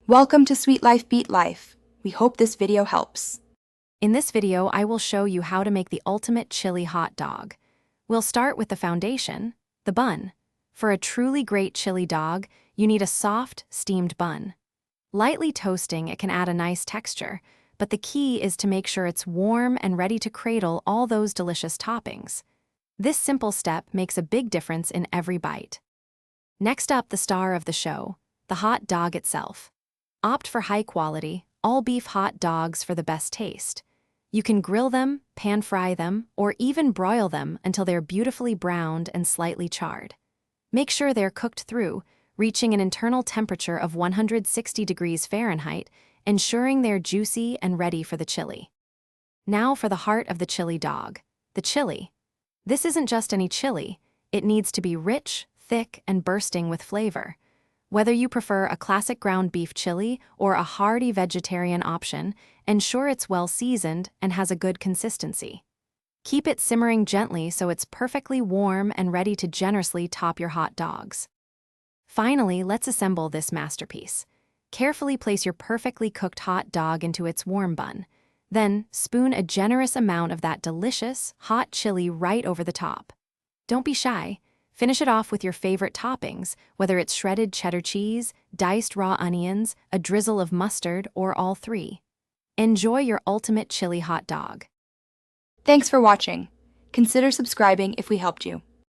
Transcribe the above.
Welcome to Sweet Life Beat Life. We hope this video helps. In this video, I will show you how to make the ultimate chili hot dog. We'll start with the foundation, the bun. For a truly great chili dog, you need a soft, steamed bun. Lightly toasting it can add a nice texture, but the key is to make sure it's warm and ready to cradle all those delicious toppings. This simple step makes a big difference in every bite. Next up, the star of the show, the hot dog itself. Opt for high-quality, all-beef hot dogs for the best taste. You can grill them, pan-fry them, or even broil them until they're beautifully browned and slightly charred. Make sure they're cooked through, reaching an internal temperature of 160 degrees Fahrenheit, ensuring they're juicy and ready for the chili. Now for the heart of the chili dog, the chili. This isn't just any chili, it needs to be rich, thick, and bursting with flavor. Whether you prefer a classic ground beef chili or a hearty vegetarian option, ensure it's well seasoned and has a good consistency. Keep it simmering gently so it's perfectly warm and ready to generously top your hot dogs. Finally, let's assemble this masterpiece. Carefully place your perfectly cooked hot dog into its warm bun. Then, spoon a generous amount of that delicious, hot chili right over the top. Don't be shy. Finish it off with your favorite toppings, whether it's shredded cheddar cheese, diced raw onions, a drizzle of mustard, or all three. Enjoy your ultimate chili hot dog. Thanks for watching. Consider subscribing if we helped you.